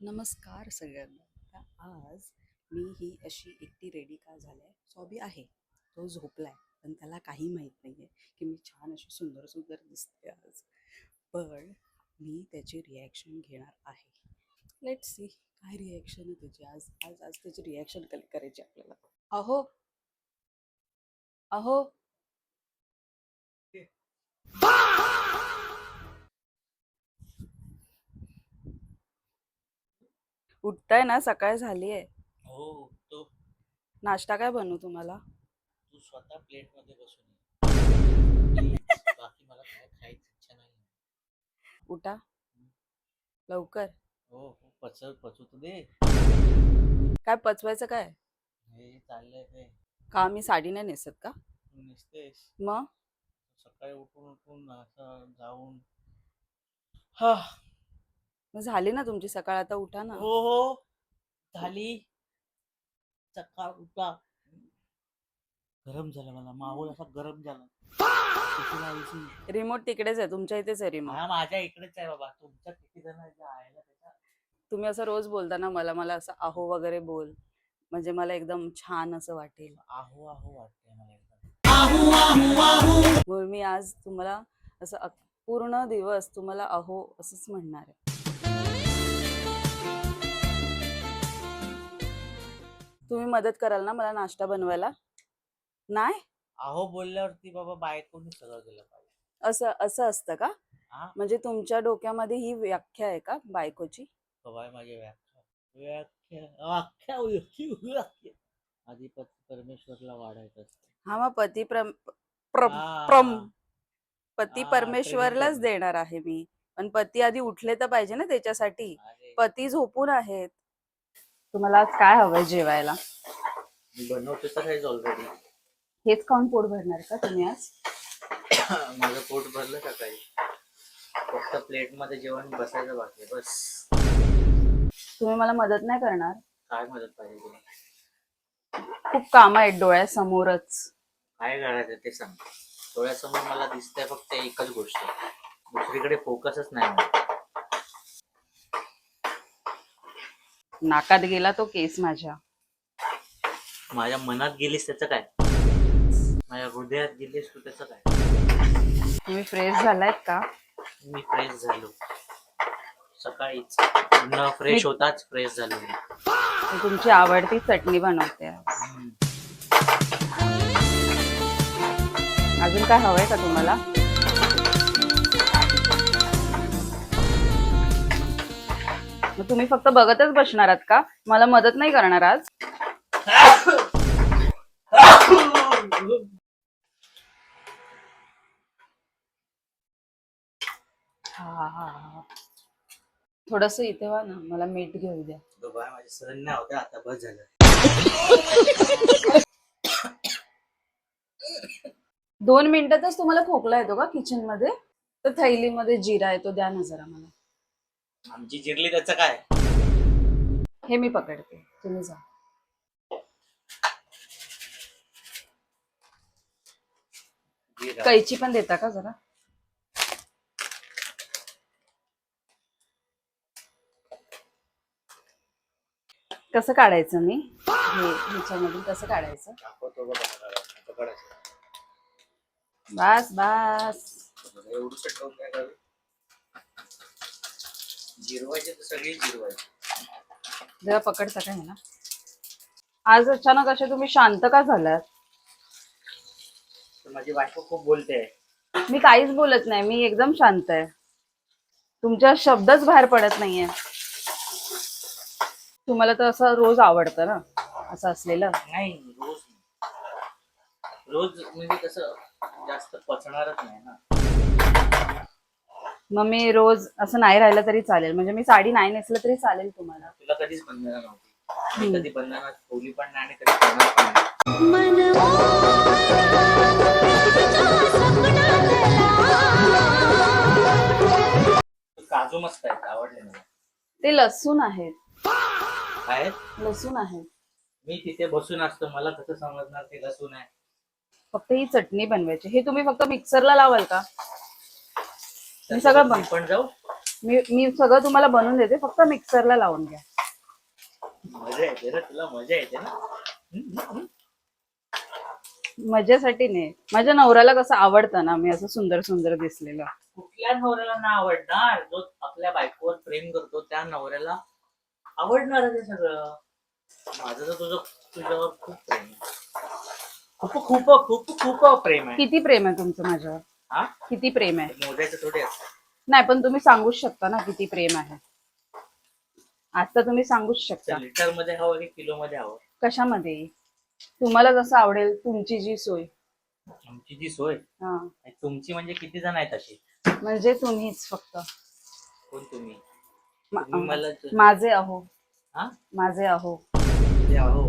नमस्कार सगळ्यांना. आज मी ही अशी एकटी रेडी का झाले. सॉबी आहे, तो झोपलाय, पण त्याला काही माहीत नाही आहे की मी छान अशी सुंदर सुंदर दिसते आज. पण मी त्याची रिॲक्शन घेणार आहे. लेट्स सी काय रिॲक्शन आहे त्याची. आज आज आज त्याची रिॲक्शन कलेक्ट करायची आपल्याला. अहो अहो उठताय ना, सकाळ झाली आहे. हो तो नाश्ता काय बनवू तुम्हाला? तू स्वतः प्लेट मध्ये बसून ये. बाकी मला काय खायची इच्छा नाही. उठा लवकर. हो हो पचू तर दे. काय पचवायचं काय? हे चाललंय ते का मी साडी नाही नेसत का? तू निसतेस मग सकाळी उठून उठून असं जाऊन. हा मग झाली ना तुमची सकाळ, आता उठा ना. हो हो झाली. सकाळ उठा. गरम झालं, मला माहोल असा गरम झाला. रिमोट तिकडेच आहे, तुमच्या इथेच आहे रिमोट. हा माझ्या इकडेच आहे बाबा. तुमच्या किती जण आहे त्याच्या. तुम्ही असं रोज बोलता ना, मला मला असं आहो वगैरे बोल, म्हणजे मला एकदम छान असं वाटेल. आहो आहो वाटतंय मला एकदम. म्हणून मी आज तुम्हाला असं पूर्ण दिवस तुम्हाला अहो असंच म्हणणार आहे. तुम्ही मदत कराल ना मला नाश्ता बनवायला? नाही आहो बोलल्यावरती बाबा बायकोनी सगळं केलं पाहिजे. असं असं असतं का? हा म्हणजे तुमच्या डोक्यामध्ये ही व्याख्या आहे का बायकोची? बाबा माझी व्याख्या आधी परमेश्वरला वाढायचं असतं. हा, मग हा, पती हा, परमेश्वरलाच प्रेमी देणार आहे मी. पण पती आधी उठले तर पाहिजे ना त्याच्यासाठी. अरे पती झोपून आहेत. तुम्हाला आज काय हवंय जेवायला? मी बनवते तर हेच ऑलरेडी. हेच खाऊन पोट भरणार का तुम्ही आज? माझं पोट भरलं सकाळी. फक्त प्लेट मध्ये जेवण बसायचं बाकी आहे, बस. तुम्ही मला मदत नाही करणार? काय मदत पाहिजे तुला? खूप काम आहेत डोळ्यासमोरच. काय करायचं ते सांग. डोळ्यासमोर मला दिसतंय फक्त एकच गोष्ट, दुसरीकडे फोकसच नाही मला. नाकात गेला तो केस माझ्या. माझ्या मनात गेलीस त्याचं काय? माझ्या हृदयात गेलीस तू त्याचं काय? तुम्ही फ्रेश झालायत का? मी फ्रेश झालो सकाळीच. न फ्रेश होताच फ्रेश झालो मी. तुमची आवडती चटणी बनवते. अजून काय हवंय का तुम्हाला? मग तुम्ही फक्त बघतच बसणार आहात का? मला मदत नाही करणार आज? थोडस इथे व्हा ना, मला मीठ घेऊ द्या. माझे सहन नाही होते आता, बस झालं. 2 मिनिटातच तुम्हाला खोकला येतो का किचन मध्ये? तर थैलीमध्ये जिरा येतो, द्या ना जरा मला. आमची जिरली त्याचं काय? हे मी पकडते, तुम्ही जा. कैची पण देता का जरा? कसं काढायचं मी हे ह्याच्यामधून, कसं काढायचं? बस बस. जिरवायचे तर सगळी जिरवायचे. जरा पकडता का ह्याला? आज अचानक असे तुम्ही शांत का झालात? माझी बायको खूप बोलते. मी काहीच बोलत नाही, मी एकदम शांत आहे. तुमच्या शब्दच बाहेर पडत नाहीये. तुम्हाला तर असं रोज आवडतं ना असं असलेलं? नाही, रोज रोज म्हणजे कसं जास्त पचणारच नाही ना. मग मी रोज असं नाही राहिलं तरी चालेल, म्हणजे मी साडी नाही नेसलं तरी चालेल तुम्हाला? तुला कधीच बंधनं नव्हती. मी कधी बंधनात ठेवली पण नाही आणि कधी करणार पण नाही. काजू मस्त आहेत, आवडले मला. ते लसूण आहेत. काय लसूण आहेत. मी तिथे बसून असतो, मला कसं समजणार ते लसूण आहे? फक्त ही चटणी बनवायची. हे तुम्ही फक्त मिक्सरला लावाल का? मी सगळं पण जाऊ. मी सगळं तुम्हाला बनवून देते, फक्त मिक्सरला लावून घ्या. मजा येते ना तुला, मजा येते ना. मजेसाठी नाही, माझ्या नवऱ्याला कसं आवडतं ना मी असं सुंदर सुंदर दिसलेलं. कुठल्या नवऱ्याला ना आवडणार? जो आपल्या बायकोवर प्रेम करतो त्या नवऱ्याला आवडणार ते सगळं. माझं तर तुझ्यावर खूप प्रेम आहे. खूप खूप खूप खूप प्रेम आहे. किती प्रेम आहे तुमचं माझ्यावर? हा, किती प्रेम आहे? मोजायचं थोडे असतं. नाही, पण तुम्ही सांगूच शकता ना किती प्रेम आहे. आता तुम्ही सांगूच शकता. लिटर मध्ये हवं की किलो मध्ये हवं? कशामध्ये? तुम्हाला जसं आवडेल, तुमची जी सोय. आमची जी सोय. हा, तुमची म्हणजे किती जण आहेत अशी? म्हणजे तुम्हीच फक्त. कोण तुम्ही? मा- तुम्ही मला माझे अहो. हा, माझे अहो. ते आहो.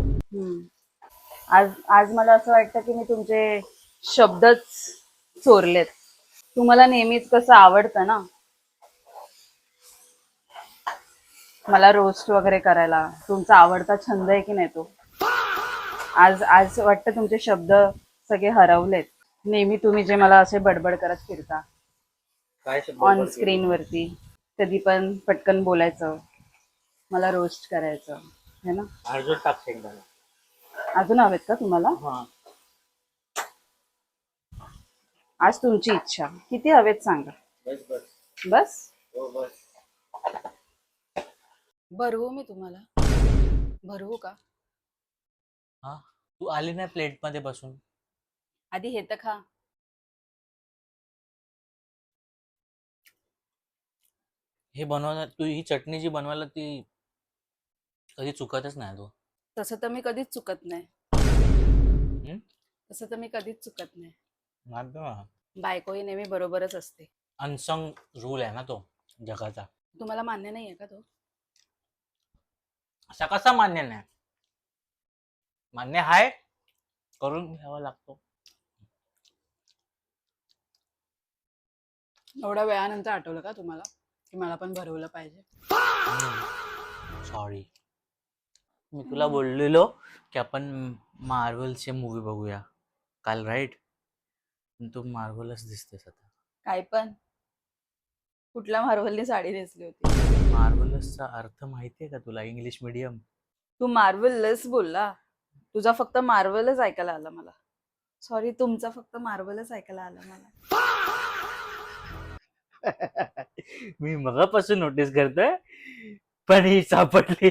आज आज मला असं वाटतं की मी तुमचे शब्दच चोरलेत. तुम्हाला नेहमीच कसं आवडतं ना मला रोस्ट वगैरे करायला. तुमचा आवडता छंद आहे की नाही तो. आज आज वाटतं तुमचे शब्द सगळे हरवलेत. नेहमी तुम्ही जे मला असे बडबड करत फिरता काय शब्द ऑन बडबड स्क्रीन केली? वरती, कधी पण पटकन बोलायचं, मला रोस्ट करायचं है ना. अर्जुन टाक शेंगदाणा. अजून हवेत का तुम्हाला? हा, आज तुमची इच्छा. किती हवेत सांगा. बस बस. बस हो बस. भरवू मी तुम्हाला? भरवू का? हा, तू आली नाही प्लेट मध्ये बसून. आधी हे तर खा. हे बनवायला तू ही चटणी जी बनवायला ती कधी चुकतच नाही तू. तसं तर मी कधीच चुकत नाही. हम्म? तसं तर मी कधीच चुकत नाही. माझं बायको ही नेहमी बरोबरच असते. अनसंग रूल आहे ना तो जगाचा. तुम्हाला मान्य नाहीये का तो? असा कसा मान्य नाही? मान्य हाय, करून घ्यावा लागतो. एवढ्या वेळानंतर आठवलं का तुम्हाला की मला पण भरवलं पाहिजे? सॉरी, मी तुला बोललेलो की आपण मार्वलचे मूवी बघूया काल, राईट? तू मार्वलच दिसतेस आता. काय पण? कुठल्या मार्वलनी साडी नेसली होती? मार्वलसचा अर्थ माहितीये का तुला? English medium. तू मार्वललेस बोलला. तुझा फक्त मार्वलच ऐकायला आला मला. सॉरी, तुमचा फक्त मार्वलच ऐकायला आला मला. मी मगापासून नोटीस करतोय, पण ही सापडली.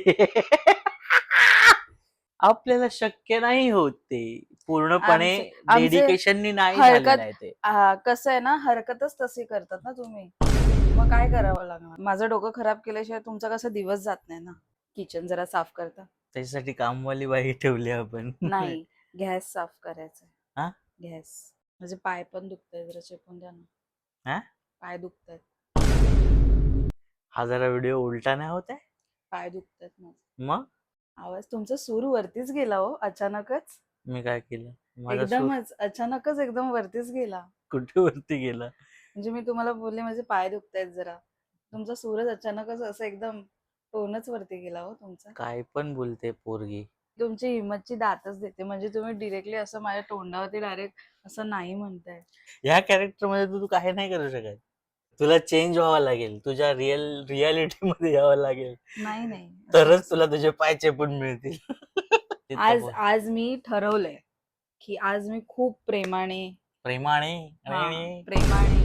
आपल्याला शक्य नाही होत ते पूर्णपणे. आमचे डेडिकेशननी नाही हरकत झालेलं आहे ते. कसं आहे ना, हरकतच तशी करतात ना तुम्ही. मग काय करावं लागणार? माझं डोकं खराब केल्याशिवाय तुमचा कसा दिवस जात नाही ना. किचन जरा साफ करता. त्याच्यासाठी कामवाली बाई ठेवली आपण. नाही, गॅस साफ करायचा. हा? गॅस. माझे पाय पण दुखतायत, जरा चेपून द्या ना. हा? पाय दुखतायत. हा जरा व्हिडिओ उलटा नाही होत आहे? पाय दुखतायत माझे. मग आवाज तुमचा सूर वरतीच गेला हो अचानकच. मी काय केलं? माझा सूर एकदमच अचानकच एकदम वरतीच गेला. कुठे वरती गेला? म्हणजे मी तुम्हाला बोलले माझे पाय दुखतायत जरा. तुमचा सूरज अचानकच असं एकदम टोनच वरती गेला हो तुमचा. काय पण बोलते पोरगी. तुमची हिम्मतची दातच देते. म्हणजे तुम्ही डिरेक्टली असं माझ्या तोंडावरती डायरेक्ट असं नाही म्हणताय. ह्या कॅरेक्टर मध्ये तू काही नाही करू शकत. तुला चेंज व्हावं लागेल, तुझ्या रियालिटी मध्ये यावं लागेल, नाही नाही, असं तरच कसं? तुला तुझे पाय चेपून मिळतील. ते तर आज बोल. आज मी ठरवलंय की आज मी खूप प्रेमाने. प्रेमाने हा, प्रेमाने.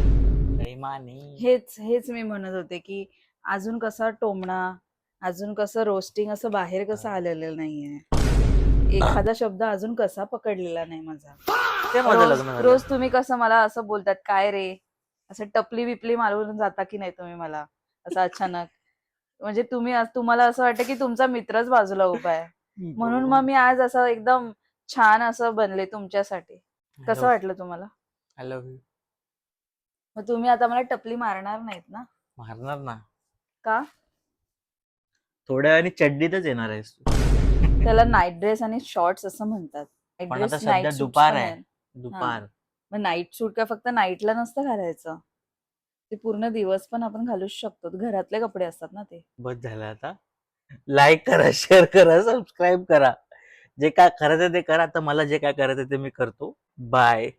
प्रेमाने. हेच हेच मी म्हणत होते की अजून कसा टोमणा, अजून कसं रोस्टिंग असं बाहेर कसं आलेलं नाहीये. एखादा शब्द अजून कसा पकडलेला नाही माझा. ते माझं रोज लग्न झालं. रोज तुम्ही कसं मला असं बोलतात, काय रे असं टपली बिपली मारून जाता की नाही तुम्ही मला असं अचानक. म्हणजे तुम्हाला असं वाटतं की तुमचा मित्रच बाजूला उभा आहे, म्हणून मग मी आज असं एकदम छान असं बनले तुमच्यासाठी. कसं वाटलं तुम्हाला? I love you. मग तुम्ही आता मला टपली मारणार नाहीत ना? मारणार ना. का? थोड्या वेळाने चड्डीतच येणार आहेस तू. त्याला नाईट ड्रेस आणि शॉर्ट्स असं म्हणतात. नाईट पण आता ड्रेस, सध्या नाईट सूट दुपार पण आहे. आहे. दुपार. मग नाईट सूट काय फक्त नाईटला नसतं घालायचं. ते पूर्ण दिवस पण आपण घालूच शकतो. घरातले कपडे असतात ना ते. बस झालं आता. लाईक करा, शेअर करा, सबस्क्राईब करा. जे काय करायचं ते करा. आता मला जे काय करायचं ते मी करतो. बाय.